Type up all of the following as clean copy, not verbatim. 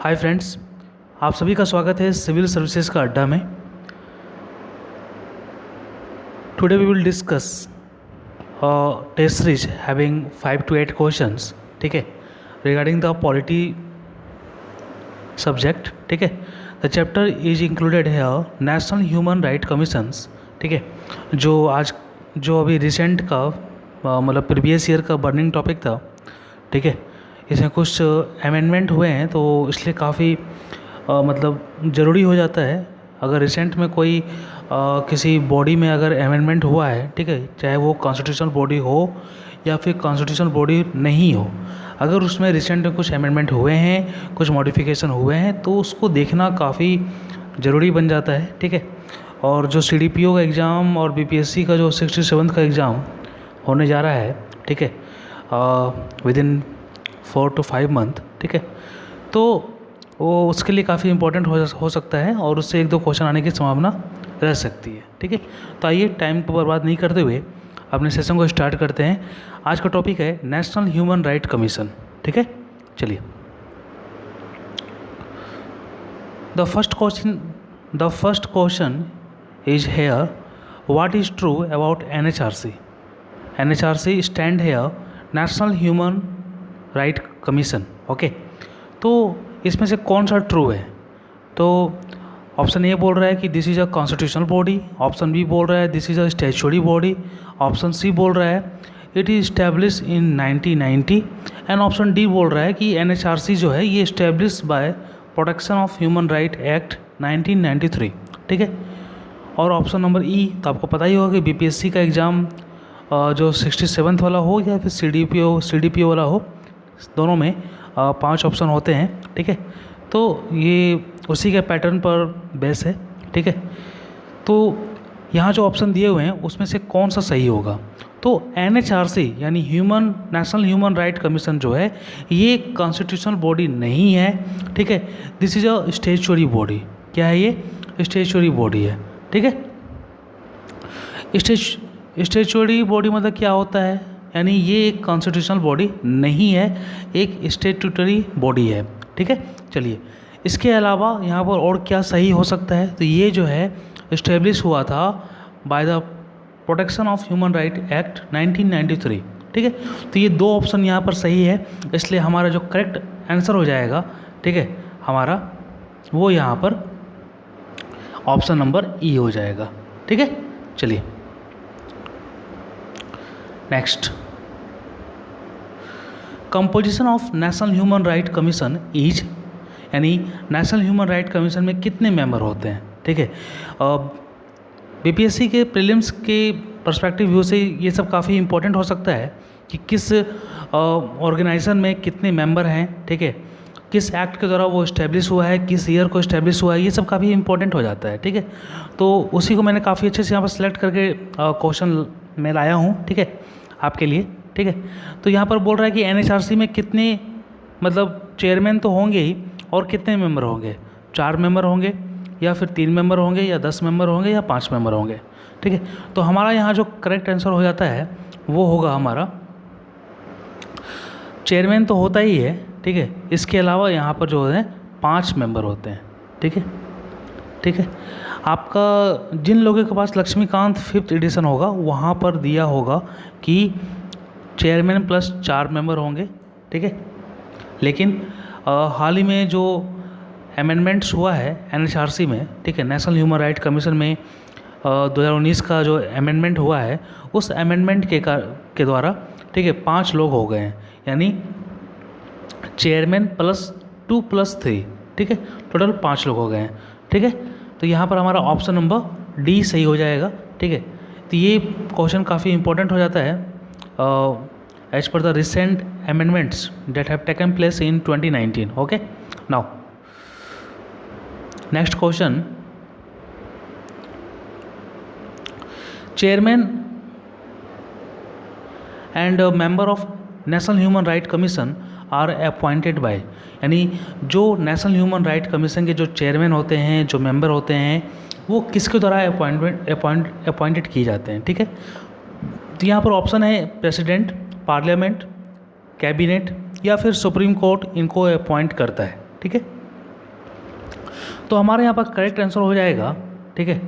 Hi friends, आप सभी का स्वागत है सिविल सर्विसेज का अड्डा में। Today we will discuss test series having 5 to 8 questions, ठीक है, रिगार्डिंग द पॉलिटी सब्जेक्ट, ठीक है। द चैप्टर इज इंक्लूडेड है नेशनल ह्यूमन राइट कमीशंस, ठीक है, जो अभी रिसेंट का मतलब प्रीवियस ईयर का बर्निंग टॉपिक था, ठीक है। इसमें कुछ अमेंडमेंट हुए हैं तो इसलिए काफ़ी मतलब ज़रूरी हो जाता है। अगर रिसेंट में कोई किसी बॉडी में अगर अमेंडमेंट हुआ है, ठीक है, चाहे वो कॉन्स्टिट्यूशनल बॉडी हो या फिर कॉन्स्टिट्यूशनल बॉडी नहीं हो, अगर उसमें रिसेंट में कुछ अमेंडमेंट हुए हैं, कुछ मॉडिफिकेशन हुए हैं, तो उसको देखना काफ़ी ज़रूरी बन जाता है, ठीक है। और जो CDPO का एग्ज़ाम और BPSC का जो 67th का एग्ज़ाम होने जा रहा है, ठीक है, विदिन 4 to 5 मंथ, ठीक है, तो वो उसके लिए काफ़ी इंपॉर्टेंट हो सकता है और उससे 1-2 क्वेश्चन आने की संभावना रह सकती है, ठीक है। तो आइए टाइम को बर्बाद नहीं करते हुए अपने सेशन को स्टार्ट करते हैं। आज का टॉपिक है नेशनल ह्यूमन राइट कमीशन, ठीक है। चलिए, the first question is here, what is true about NHRC? NHRC stand hair national human right commission, okay. तो इसमें से कौन सा ट्रू है? तो ऑप्शन ए बोल रहा है कि this is a constitutional body, option B बोल रहा है this is a statutory body, option C बोल रहा है it is establish in 1990 and option D बोल रहा है कि NHRC जो है ये establish by protection of human right act 1993, ठीक है। और ऑप्शन नंबर ई, तो आपको पता ही होगा कि BPSC का एग्ज़ाम जो 67th वाला हो या फिर CDPO वाला हो, दोनों में 5 ऑप्शन होते हैं, ठीक है। तो ये उसी के पैटर्न पर बेस है, ठीक है। तो यहाँ जो ऑप्शन दिए हुए हैं उसमें से कौन सा सही होगा? तो NHRC यानी नेशनल ह्यूमन राइट कमीशन जो है ये कॉन्स्टिट्यूशनल बॉडी नहीं है, ठीक है। This is a statutory body. क्या है ये? स्टैट्यूटरी बॉडी है, ठीक है। स्टैट्यूटरी बॉडी मतलब क्या होता है? यानी ये एक कॉन्स्टिट्यूशनल बॉडी नहीं है, एक स्टैट्यूटरी बॉडी है, ठीक है। चलिए, इसके अलावा यहाँ पर और क्या सही हो सकता है? तो ये जो है इस्टेब्लिश हुआ था by the protection of human right act 1993, ठीक है। तो ये 2 ऑप्शन यहाँ पर सही है, इसलिए हमारा जो करेक्ट आंसर हो जाएगा, ठीक है, हमारा वो यहाँ पर ऑप्शन नंबर ई हो जाएगा, ठीक है। चलिए next, composition of national human right commission is, यानी नेशनल ह्यूमन राइट कमीशन में कितने मेंबर होते हैं, ठीक है। BPSC के प्रीलिम्स के पर्सपेक्टिव व्यू से ये सब काफ़ी इंपॉर्टेंट हो सकता है कि किस ऑर्गेनाइजेशन में कितने मेंबर हैं, ठीक है, किस एक्ट के द्वारा वो इस्टेब्लिश हुआ है, किस ईयर को इस्टेब्लिश हुआ है, ये सब काफ़ी इंपॉर्टेंट हो जाता है, ठीक है। तो उसी को मैंने काफ़ी अच्छे से यहाँ पर सेलेक्ट करके क्वेश्चन में लाया हूँ, ठीक है, आपके लिए, ठीक है। तो यहाँ पर बोल रहा है कि NHRC में कितने मतलब चेयरमैन तो होंगे ही, और कितने मेंबर होंगे? 4 मेंबर होंगे या फिर 3 मेंबर होंगे या 10 मेंबर होंगे या 5 मेंबर होंगे, ठीक है। तो हमारा यहाँ जो करेक्ट आंसर हो जाता है वो होगा हमारा चेयरमैन तो होता ही है, ठीक है। इसके अलावा यहाँ पर जो है 5 मेंबर होते हैं, ठीक है, ठीक है। आपका जिन लोगों के पास लक्ष्मीकांत 5th एडिशन होगा वहाँ पर दिया होगा कि चेयरमैन प्लस 4 मेंबर होंगे, ठीक है। लेकिन हाल ही में जो अमेंडमेंट्स हुआ है NHRC में, ठीक है, नेशनल ह्यूमन राइट कमीशन में 2019 का जो अमेंडमेंट हुआ है, उस अमेंडमेंट के द्वारा, ठीक है, 5 लोग हो गए हैं, यानी चेयरमैन प्लस 2 + 3, ठीक है, टोटल 5 लोग हो गए हैं, ठीक है। तो यहाँ पर हमारा ऑप्शन नंबर डी सही हो जाएगा, ठीक है। तो ये क्वेश्चन काफ़ी इंपॉर्टेंट हो जाता है as per the recent amendments that have taken place in 2019, okay. Now next question, chairman and a member of national human right commission are appointed by, यानी जो नेशनल ह्यूमन राइट कमीशन के जो chairman होते हैं, जो member होते हैं, वो किसके द्वारा अपॉइंटेड किए जाते हैं, ठीक है। तो यहाँ पर ऑप्शन है प्रेसिडेंट, पार्लियामेंट, कैबिनेट या फिर सुप्रीम कोर्ट इनको अपॉइंट करता है, ठीक है। तो हमारे यहाँ पर करेक्ट आंसर हो जाएगा, ठीक है,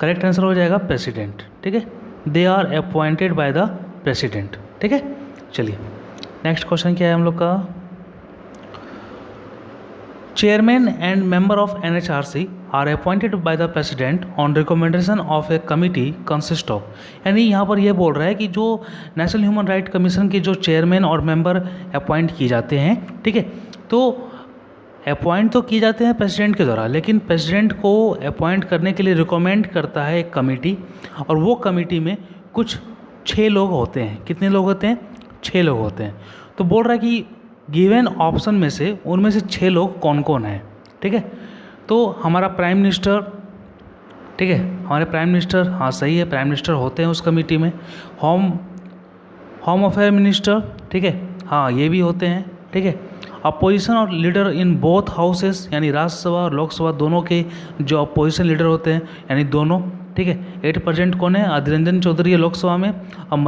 करेक्ट आंसर हो जाएगा प्रेसिडेंट, ठीक है, they are appointed by the president, ठीक है। चलिए नेक्स्ट क्वेश्चन क्या है हम लोग का, chairman and member of NHRC are appointed by the president on recommendation of a committee consist of, यानी यहाँ पर यह बोल रहा है कि जो नेशनल ह्यूमन राइट कमीशन के जो चेयरमैन और मेंबर अपॉइंट किए जाते हैं, ठीक है, तो अपॉइंट तो किए जाते हैं प्रेसिडेंट के द्वारा, लेकिन प्रेसिडेंट को अपॉइंट करने के लिए रिकमेंड करता है एक कमेटी, और वो कमेटी में कुछ 6 लोग होते हैं। कितने लोग होते हैं? 6 लोग होते हैं। तो बोल रहा है कि गिवन ऑप्शन में से उनमें से 6 लोग कौन कौन हैं, ठीक है। तो हमारा प्राइम मिनिस्टर, ठीक है, हमारे प्राइम मिनिस्टर, हाँ सही है, प्राइम मिनिस्टर होते हैं उस कमेटी में। होम अफेयर मिनिस्टर, ठीक है, हाँ ये भी होते हैं, ठीक है। अपोजिशन और लीडर इन बोथ हाउसेस, यानी राज्यसभा और लोकसभा दोनों के जो अपोजिशन लीडर होते हैं, यानी दोनों, ठीक है। 8% कौन है? अधीर रंजन चौधरी है लोकसभा में, और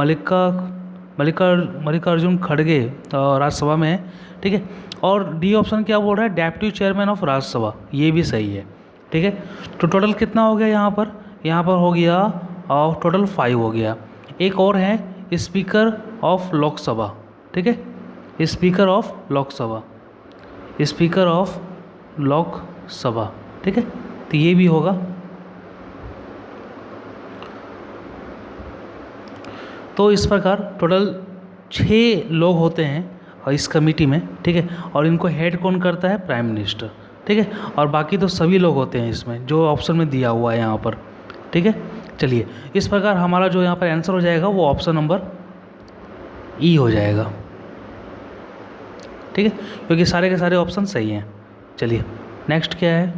मल्लिकार्जुन खड़गे राज्यसभा में है, ठीक है। और डी ऑप्शन क्या बोल रहा है? डेप्यूटी चेयरमैन ऑफ राज्यसभा, ये भी सही है, ठीक है। तो टोटल कितना हो गया यहाँ पर? यहाँ पर हो गया और टोटल 5 हो गया। एक और है स्पीकर ऑफ लोकसभा, ठीक है, speaker of Lok Sabha, speaker of Lok Sabha, ठीक है, तो ये भी होगा। तो इस प्रकार टोटल 6 लोग होते हैं इस कमेटी में, ठीक है, और इनको हेड कौन करता है? प्राइम मिनिस्टर, ठीक है, और बाकी तो सभी लोग होते हैं इसमें जो ऑप्शन में दिया हुआ है यहाँ पर, ठीक है। चलिए इस प्रकार हमारा जो यहाँ पर आंसर हो जाएगा वो ऑप्शन नंबर ई हो जाएगा, ठीक है, क्योंकि सारे के सारे ऑप्शन सही हैं। चलिए नेक्स्ट क्या है,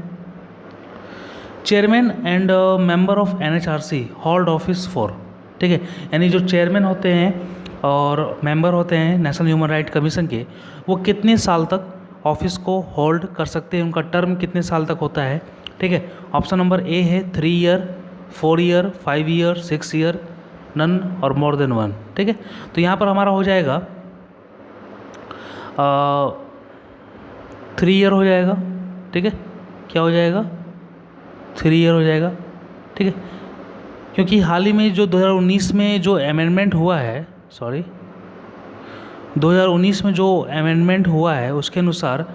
chairman and member of NHRC hold office for, ठीक है, यानी जो चेयरमैन होते हैं और मेंबर होते हैं नेशनल ह्यूमन राइट कमीशन के, वो कितने साल तक ऑफिस को होल्ड कर सकते हैं, उनका टर्म कितने साल तक होता है, ठीक है। ऑप्शन नंबर ए है 3 year, 4 year, 5 year, 6 year, none और मोर देन 1, ठीक है। तो यहाँ पर हमारा हो जाएगा 3 ईयर हो जाएगा, ठीक है, क्या हो जाएगा? 3 ईयर हो जाएगा, ठीक है, क्योंकि हाल ही में जो 2019 में जो अमेंडमेंट हुआ है, 2019 में जो अमेंडमेंट हुआ है उसके अनुसार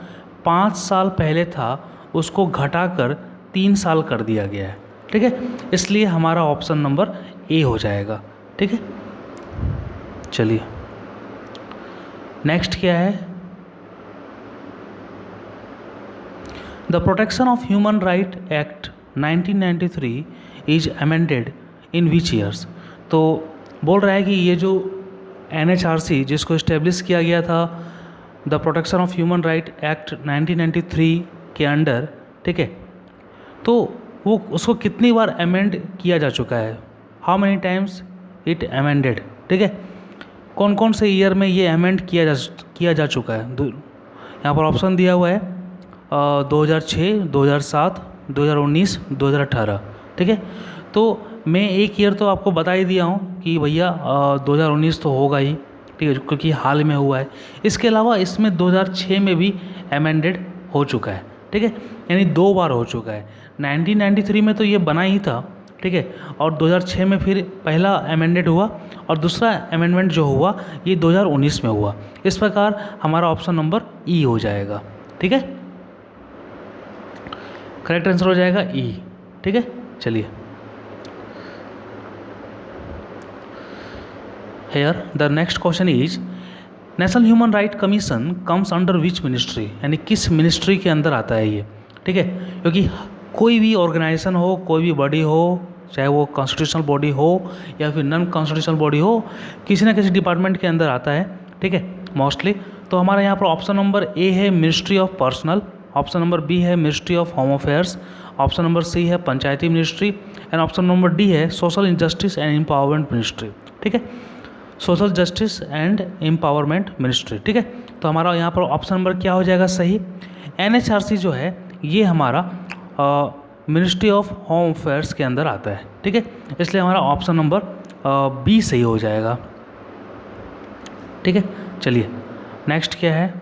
5 साल पहले था उसको घटाकर 3 साल कर दिया गया है, ठीक है, इसलिए हमारा ऑप्शन नंबर ए हो जाएगा, ठीक है। चलिए नेक्स्ट क्या है, the protection of human right act 1993 is amended in which years. तो बोल रहा है कि ये जो NHRC जिसको इस्टेब्लिश किया गया था the protection of human right act 1993 के अंडर, ठीक है, तो वो उसको कितनी बार अमेंड किया जा चुका है, how many times it amended, ठीक है, कौन कौन से ईयर में ये अमेंड किया जा चुका है। यहाँ पर ऑप्शन दिया हुआ है 2006, 2007, 2019, 2018, ठीक है। तो मैं एक ईयर तो आपको बता ही दिया हूँ कि भैया 2019 तो होगा ही, ठीक है, क्योंकि हाल में हुआ है। इसके अलावा इसमें 2006 में भी अमेंडेड हो चुका है, ठीक है, यानी 2 बार हो चुका है। 1993 में तो ये बना ही था, ठीक है, और 2006 में फिर पहला अमेंडेड हुआ और दूसरा अमेंडमेंट जो हुआ ये 2019 में हुआ। इस प्रकार हमारा ऑप्शन नंबर ई हो जाएगा, ठीक है, करेक्ट आंसर हो जाएगा ई, ठीक है। चलिए here the next question is national human right commission comes under which ministry, यानी किस मिनिस्ट्री के अंदर आता है ये, ठीक है, क्योंकि कोई भी ऑर्गेनाइजेशन हो, कोई भी बॉडी हो, चाहे वो कॉन्स्टिट्यूशनल बॉडी हो या फिर नॉन कॉन्स्टिट्यूशनल बॉडी हो, किसी ना किसी डिपार्टमेंट के अंदर आता है, ठीक है, मोस्टली। तो हमारा यहाँ पर ऑप्शन नंबर ए है ministry of personal, option number B है ministry of home affairs, option number C है panchayati ministry, and option number D है social justice and empowerment ministry, ठीक है, social justice and empowerment ministry, ठीक है। तो हमारा यहाँ पर ऑप्शन नंबर क्या हो जाएगा सही? NHRC जो है ये हमारा मिनिस्ट्री ऑफ होम अफेयर्स के अंदर आता है, ठीक है, इसलिए हमारा ऑप्शन नंबर बी सही हो जाएगा, ठीक है। चलिए नेक्स्ट क्या है,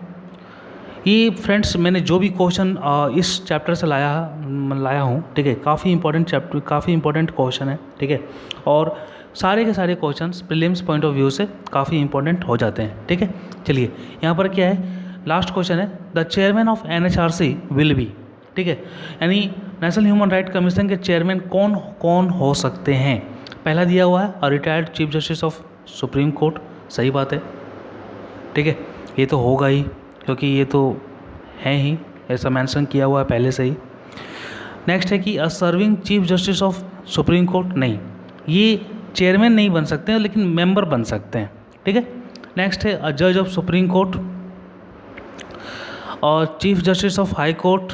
ये फ्रेंड्स मैंने जो भी क्वेश्चन इस चैप्टर से लाया हूँ, ठीक है, काफ़ी इंपॉर्टेंट क्वेश्चन है, ठीक है, और सारे के सारे questions prelims point of view से काफ़ी इंपॉर्टेंट हो जाते हैं, ठीक है। चलिए यहाँ पर क्या है, लास्ट क्वेश्चन है, the chairman of NHRC will be, ठीक है, यानी नेशनल ह्यूमन राइट कमीशन के चेयरमैन कौन कौन हो सकते हैं। पहला दिया हुआ है retired chief justice of supreme court, सही बात है, ठीक है, ये तो होगा ही क्योंकि ये तो है ही, ऐसा मेंशन किया हुआ है पहले से ही। नेक्स्ट है कि serving chief justice of supreme court, नहीं, ये चेयरमैन नहीं बन सकते हैं लेकिन मेंबर बन सकते हैं, ठीक है। नेक्स्ट है जज ऑफ सुप्रीम कोर्ट और chief justice of high court,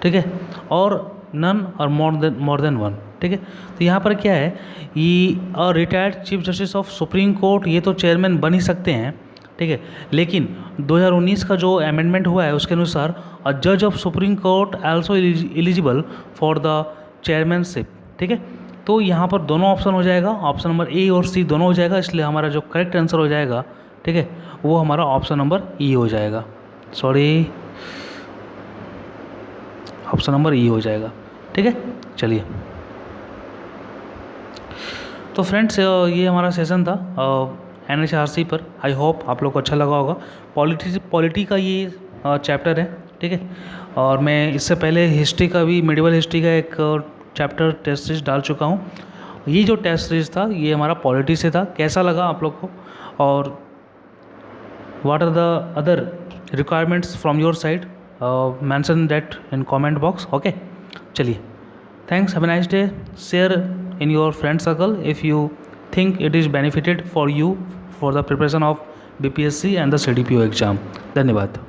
ठीक है, और नन और मोर देन वन, ठीक है। तो यहाँ पर क्या है, ये retired chief justice of supreme court ये तो चेयरमैन बन ही सकते हैं, ठीक है, लेकिन 2019 का जो अमेंडमेंट हुआ है उसके अनुसार जज of supreme court also eligible for the chairmanship, ठीक है। तो यहाँ पर दोनों ऑप्शन हो जाएगा, ऑप्शन नंबर ए और सी दोनों हो जाएगा, इसलिए हमारा जो करेक्ट आंसर हो जाएगा, ठीक है, वो हमारा ऑप्शन नंबर ई हो जाएगा, सॉरी ऑप्शन नंबर ई हो जाएगा, ठीक है। चलिए, तो फ्रेंड्स ये हमारा सेशन था NHRC पर। आई होप आप लोग को अच्छा लगा होगा। पॉलिटी का ये चैप्टर है, ठीक है, और मैं इससे पहले हिस्ट्री का भी, मेडिवल हिस्ट्री का एक चैप्टर टेस्ट सीरीज डाल चुका हूँ। ये जो टेस्ट सीरीज था ये हमारा पॉलिटी से था, कैसा लगा आप लोग को, और what are the other requirements from your side, mention that in comment box, okay. चलिए, thanks, have a nice day, share in your friend circle if you think it is benefited for you for the preparation of BPSC and the CDPO exam. धन्यवाद।